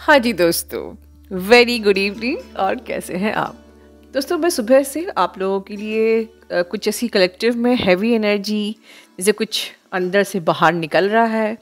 हाँ जी दोस्तों, very good evening. और कैसे हैं आप दोस्तों? मैं सुबह से आप लोगों के लिए कुछ ऐसी कलेक्टिव में हैवी एनर्जी, जैसे कुछ अंदर से बाहर निकल रहा है,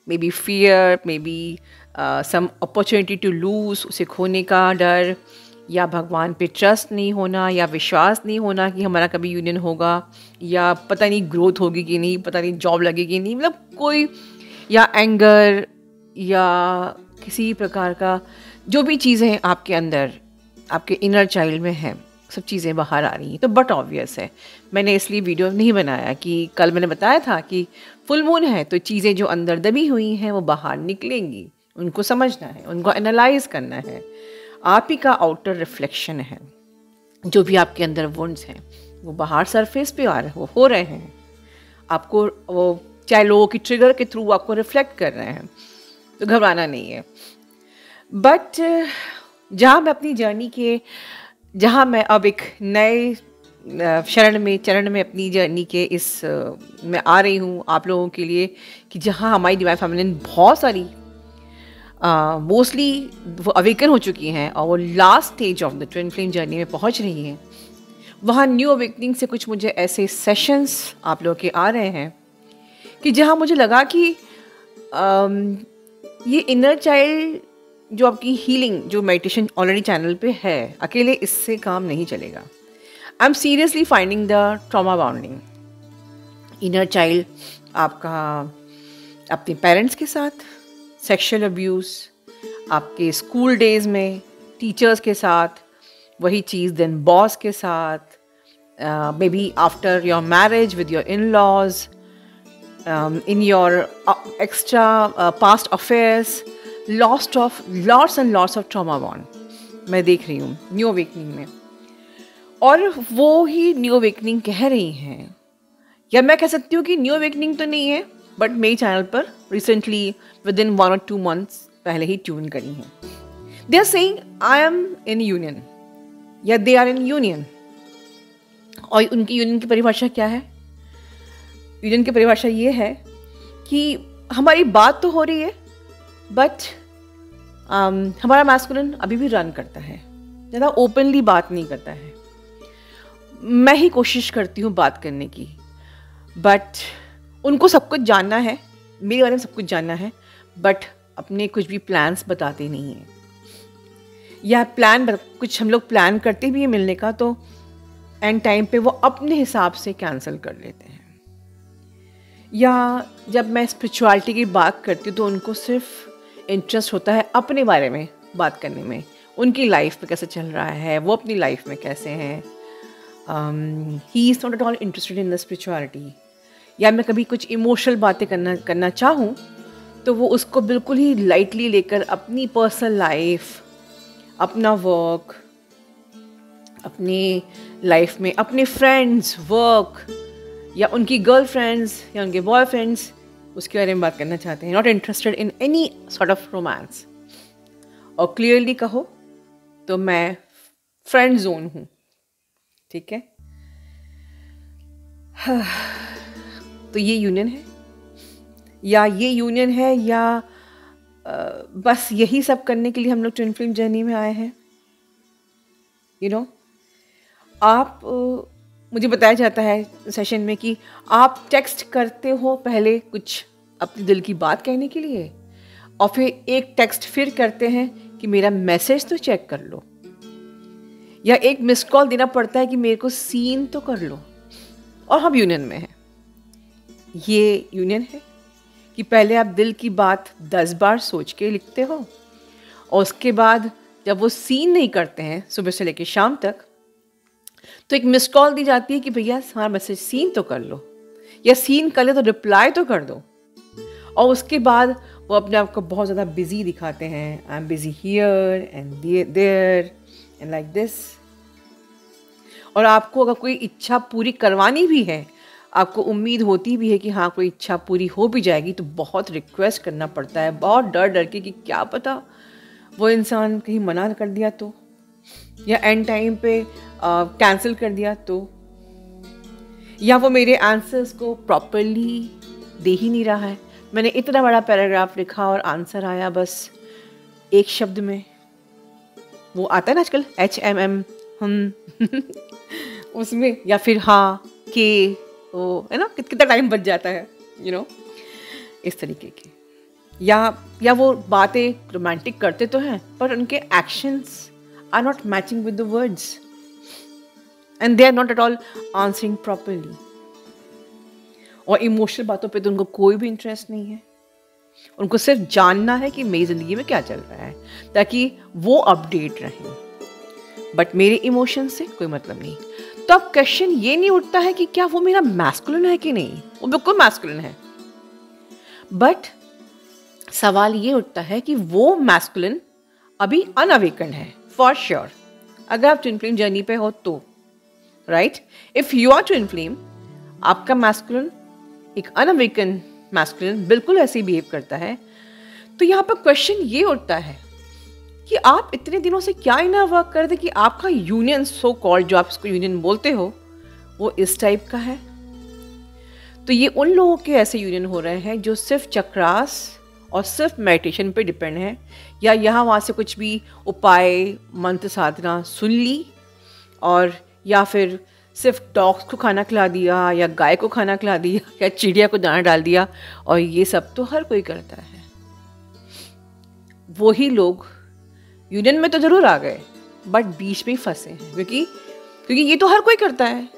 maybe fear, maybe some opportunity to lose, उसे खोने का डर, या भगवान पे ट्रस्ट नहीं होना, या विश्वास नहीं होना कि हमारा कभी यूनियन होगा, या पता नहीं ग्रोथ होगी कि नहीं, पता नहीं जॉब लगेगी नहीं, मतलब कोई, या एंगर, या किसी प्रकार का जो भी चीज़ें हैं आपके अंदर, आपके इनर चाइल्ड में हैं, सब चीज़ें बाहर आ रही हैं। तो बट ऑब्वियस है, मैंने इसलिए वीडियो नहीं बनाया कि कल मैंने बताया था कि फुल मून है तो चीज़ें जो अंदर दबी हुई हैं वो बाहर निकलेंगी, उनको समझना है, उनको एनालाइज करना है। आप ही का आउटर रिफ्लेक्शन है, जो भी आपके अंदर वुंड्स हैं वो बाहर सरफेस पे आ रहे, वो हो रहे हैं आपको, वो चाहे लोगों की ट्रिगर के थ्रू आपको रिफ्लेक्ट कर रहे हैं, तो घबराना नहीं है। बट जहाँ मैं अपनी जर्नी के, जहाँ मैं अब एक नए चरण में अपनी जर्नी के मैं आ रही हूँ आप लोगों के लिए, कि जहाँ हमारी डिवाइन फेमिनिन बहुत सारी मोस्टली वो अवेकन हो चुकी हैं और वो last stage of the twin flame journey में पहुँच रही हैं। वहाँ न्यू अवेकनिंग से कुछ मुझे ऐसे सेशंस आप लोगों के आ रहे हैं कि जहाँ मुझे लगा कि ये इनर चाइल्ड जो आपकी हीलिंग, जो मेडिटेशन ऑलरेडी चैनल पे है, अकेले इससे काम नहीं चलेगा। I am seriously finding the trauma bonding. Inner child आपका अपने पेरेंट्स के साथ, सेक्सुअल अब्यूज़ आपके स्कूल डेज में टीचर्स के साथ, वही चीज़ देन बॉस के साथ, maybe after your marriage with your in laws, in your extra past affairs, lots and lots of trauma bond मैं देख रही हूँ न्यू अवेकनिंग में। और वो ही न्यू अवेकनिंग कह रही हैं, या मैं कह सकती हूँ कि न्यू अवेकनिंग तो नहीं है, बट मेरे चैनल पर recently within 1 or 2 months पहले ही ट्यून करी हैं। They are saying I am in union, या दे आर इन यूनियन। और उनकी यूनियन की परिभाषा क्या है? यूनियन की परिभाषा ये है कि हमारी बात तो हो रही है, बट हमारा मैस्कुलिन अभी भी रन करता है, ज़्यादा ओपनली बात नहीं करता है। मैं ही कोशिश करती हूँ बात करने की, बट उनको सब कुछ जानना है, मेरे बारे में सब कुछ जानना है, बट अपने कुछ भी प्लान्स बताते नहीं हैं। या कुछ हम लोग प्लान करते भी हैं मिलने का, तो एंड टाइम पे वो अपने हिसाब से कैंसिल कर लेते हैं। या जब मैं स्पिरिचुअलिटी की बात करती हूँ तो उनको सिर्फ इंटरेस्ट होता है अपने बारे में बात करने में, उनकी लाइफ में कैसे चल रहा है, वो अपनी लाइफ में कैसे हैं। He is not at all interested in the spirituality. या मैं कभी कुछ इमोशनल बातें करना चाहूँ तो वो उसको बिल्कुल ही लाइटली लेकर अपनी पर्सनल लाइफ, अपना वर्क, अपनी लाइफ में अपने फ्रेंड्स, वर्क, या उनकी गर्लफ्रेंड्स या उनके बॉयफ्रेंड्स, उसके बारे में बात करना चाहते हैं। Not interested in any sort of romance. और क्लियरली कहो तो मैं फ्रेंड जोन हूँ, ठीक है। तो ये यूनियन है, या बस यही सब करने के लिए हम लोग ट्विन फ्लेम जर्नी में आए हैं। यू नो, आप मुझे बताया जाता है सेशन में कि आप टेक्स्ट करते हो पहले कुछ अपने दिल की बात कहने के लिए, और फिर एक टेक्स्ट फिर करते हैं कि मेरा मैसेज तो चेक कर लो, या एक मिस कॉल देना पड़ता है कि मेरे को सीन तो कर लो। और हम यूनियन में हैं। ये यूनियन है कि पहले आप दिल की बात 10 बार सोच के लिखते हो, और उसके बाद जब वो सीन नहीं करते हैं सुबह से लेकर शाम तक, तो एक मिस कॉल दी जाती है कि भैया हमारा मैसेज सीन तो कर लो, या सीन कर ले तो रिप्लाई तो कर दो। और उसके बाद वो अपने आप को बहुत ज़्यादा बिजी दिखाते हैं, I am busy here and there and like this. और आपको अगर कोई इच्छा पूरी करवानी भी है, आपको उम्मीद होती भी है कि हाँ कोई इच्छा पूरी हो भी जाएगी, तो बहुत रिक्वेस्ट करना पड़ता है, बहुत डर डर के कि क्या पता वो इंसान कहीं मना कर दिया तो, या एंड टाइम पे कैंसिल कर दिया तो, या वो मेरे आंसर्स को प्रॉपरली दे ही नहीं रहा है। मैंने इतना बड़ा पैराग्राफ लिखा और आंसर आया बस एक शब्द में, वो आता है ना आजकल HMM, हम उसमें, या फिर हाँ के, वो है ना कितना टाइम बच जाता है, इस तरीके के। या वो बातें रोमांटिक करते तो हैं पर उनके actions are not matching with the words and they are not at all answering properly. और इमोशनल बातों पे तो उनको कोई भी इंटरेस्ट नहीं है। उनको सिर्फ जानना है कि मेरी ज़िंदगी में क्या चल रहा है ताकि वो अपडेट रहें, बट मेरे इमोशन से कोई मतलब नहीं। तो अब क्वेश्चन ये नहीं उठता है कि क्या वो मेरा मैस्कुलिन है कि नहीं, वो बिल्कुल मैस्कुलिन है, बट सवाल ये उठता है कि वो मैस्कुलिन अभी अनअवेकन है फॉर श्योर। अगर आप ट्विन फ्लेम जर्नी पे हो तो right, if you are twin flame, आपका मैस्कुलिन एक अनअवेकन मैस्कुलिन बिल्कुल ऐसे ही बिहेव करता है। तो यहाँ पर क्वेश्चन ये उठता है कि आप इतने दिनों से क्या इनर वर्क कर दे कि आपका यूनियन, सो कॉल्ड जो आप इसको यूनियन बोलते हो, वो इस टाइप का है। तो ये उन लोगों के ऐसे यूनियन हो रहे हैं जो सिर्फ चक्रास और सिर्फ मेडिटेशन पे डिपेंड है, या यहाँ वहाँ से कुछ भी उपाय मंत्र साधना सुन ली, और या फिर सिर्फ डॉग्स को खाना खिला दिया, या गाय को खाना खिला दिया, या चिड़िया को दाना डाल दिया, और ये सब तो हर कोई करता है। वही लोग यूनियन में तो जरूर आ गए बट बीच में ही फंसे हैं, क्योंकि ये तो हर कोई करता है।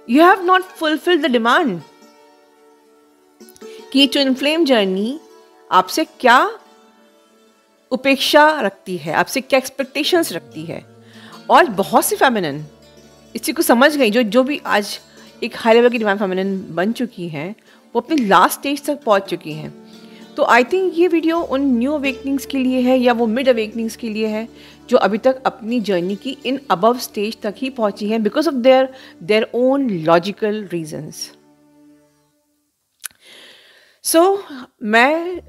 You have not fulfilled the demand कि ट्विन फ्लेम जर्नी आपसे क्या उपेक्षा रखती है, आपसे क्या एक्सपेक्टेशंस रखती है। और बहुत सी फेमिनिन इसी को समझ गई, जो भी आज एक हाई लेवल की डिवाइन फेमिनिन बन चुकी हैं, वो अपनी लास्ट स्टेज तक पहुंच चुकी हैं। तो आई थिंक ये वीडियो उन न्यू अवेकनिंग्स के लिए है, या वो मिड अवेकनिंग्स के लिए है जो अभी तक अपनी जर्नी की इन अबव स्टेज तक ही पहुंची हैं because of their own logical reasons. So मैं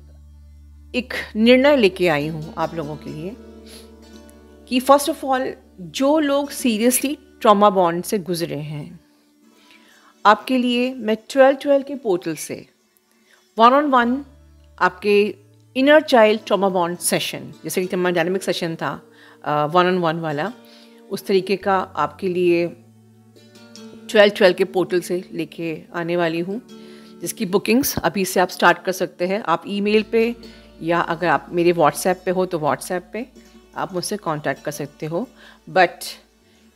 एक निर्णय लेके आई हूँ आप लोगों के लिए कि फर्स्ट ऑफ ऑल, जो लोग सीरियसली ट्रॉमा बॉन्ड से गुजरे हैं, आपके लिए मैं 12-12 के पोर्टल से 1-on-1 आपके inner child trauma bond session, जैसे कि हमारा डायनामिक सेशन था 1-on-1 वाला, उस तरीके का आपके लिए 12-12 के पोर्टल से लेके आने वाली हूँ, जिसकी बुकिंग्स अभी से आप स्टार्ट कर सकते हैं। आप ईमेल पे, या अगर आप मेरे व्हाट्सएप पे हो तो व्हाट्सएप पे आप मुझसे कांटेक्ट कर सकते हो। बट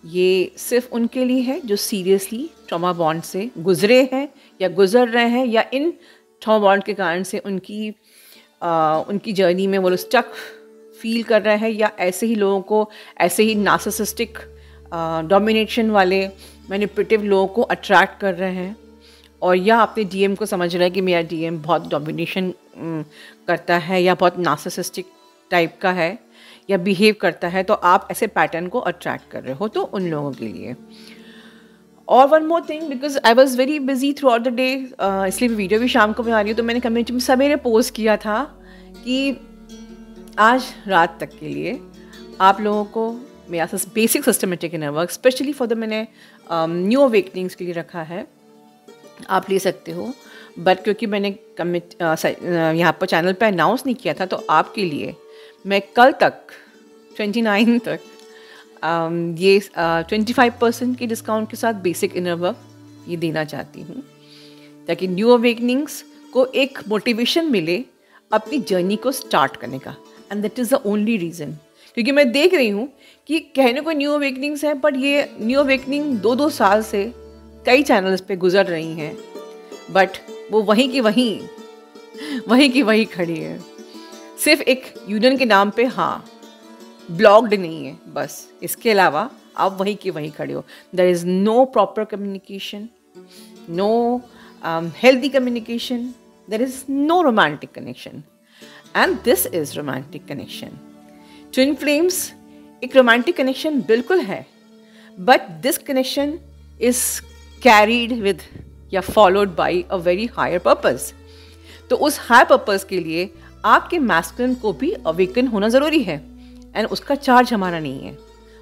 ये सिर्फ उनके लिए है जो सीरियसली ट्रॉमा बॉन्ड से गुजरे हैं या गुजर रहे हैं, या इन ट्रॉमा बॉन्ड के कारण से उनकी जर्नी में वो लोग स्टक फील कर रहे हैं, या ऐसे ही लोगों को, ऐसे ही नार्सिसिस्टिक डोमिनेशन वाले मैनिपुलेटिव लोगों को अट्रैक्ट कर रहे हैं, और या अपने डीएम को समझ रहे हैं कि मेरा डीएम बहुत डोमिनेशन करता है या बहुत नार्सिसिस्टिक टाइप का है या बिहेव करता है, तो आप ऐसे पैटर्न को अट्रैक्ट कर रहे हो, तो उन लोगों के लिए। और one more thing, because I was very busy through out the day, इसलिए वीडियो भी शाम को बना रही हूँ, तो मैंने कम्युनिटी में सवेरे पोस्ट किया था कि आज रात तक के लिए आप लोगों को मेरा basic systematic inner work specially for the मैंने न्यू अवेकनिंग्स के लिए रखा है, आप ले सकते हो। बट क्योंकि मैंने यहाँ पर चैनल पे अनाउंस नहीं किया था, तो आपके लिए मैं कल तक 29 तक ये 25% के डिस्काउंट के साथ बेसिक इनर वर्क ये देना चाहती हूँ, ताकि न्यू अवेकनिंग्स को एक मोटिवेशन मिले अपनी जर्नी को स्टार्ट करने का। And that is the only reason, क्योंकि मैं देख रही हूँ कि कहने को न्यू अवेकनिंग्स हैं, बट ये न्यू अवेकनिंग 2-2 साल से कई चैनल्स पे गुजर रही हैं, बट वो वहीं की वहीं खड़ी है, सिर्फ एक यूनियन के नाम पे, हाँ ब्लॉग्ड नहीं है बस, इसके अलावा आप वहीं की वहीं खड़े हो। There is no proper communication, no healthy communication, there is no romantic connection, and this is romantic connection. Twin flames एक रोमांटिक कनेक्शन बिल्कुल है, but this connection is carried with या followed by a very higher purpose. तो उस higher purpose के लिए आपके masculine को भी अवेकन होना ज़रूरी है, एंड उसका चार्ज हमारा नहीं है,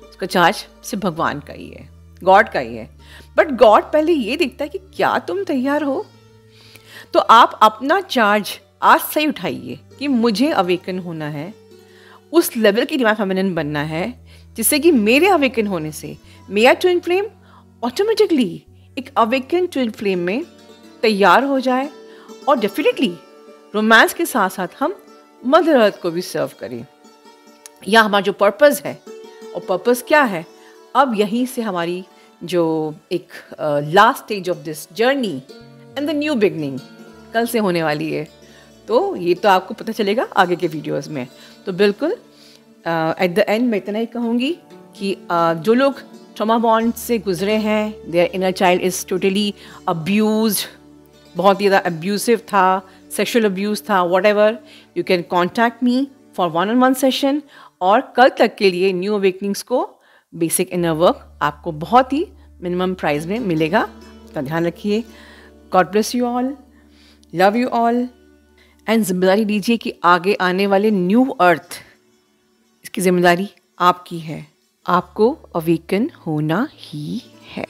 उसका चार्ज सिर्फ भगवान का ही है, गॉड का ही है। बट गॉड पहले ये देखता है कि क्या तुम तैयार हो। तो आप अपना चार्ज आज से ही उठाइए कि मुझे अवेकन होना है, उस लेवल की डिवाइन फेमिनिन बनना है जिससे कि मेरे अवेकन होने से मेरा ट्विन फ्लेम ऑटोमेटिकली एक अवेकन ट्विन फ्लेम में तैयार हो जाए और डेफिनेटली रोमांस के साथ साथ हम मदर अर्थ को भी सर्व करें। या हमारा जो पर्पस है, और पर्पस क्या है, अब यहीं से हमारी जो एक last stage of this journey and the new beginning कल से होने वाली है। तो ये तो आपको पता चलेगा आगे के वीडियोस में। तो बिल्कुल एट द एंड मैं इतना ही कहूँगी कि जो लोग ट्रॉमा बॉन्ड से गुजरे हैं, their inner child is totally abused, बहुत ही ज़्यादा अब्यूसिव था, सेक्शुअल अब्यूज़ था, whatever, you can contact me for 1-on-1 session. और कल तक के लिए न्यू अवेकनिंग्स को बेसिक इनर वर्क आपको बहुत ही मिनिमम प्राइस में मिलेगा। तो ध्यान रखिए। God bless you all, love you all, and जिम्मेदारी लीजिए कि आगे आने वाले न्यू अर्थ, इसकी जिम्मेदारी आपकी है, आपको अवेकन होना ही है।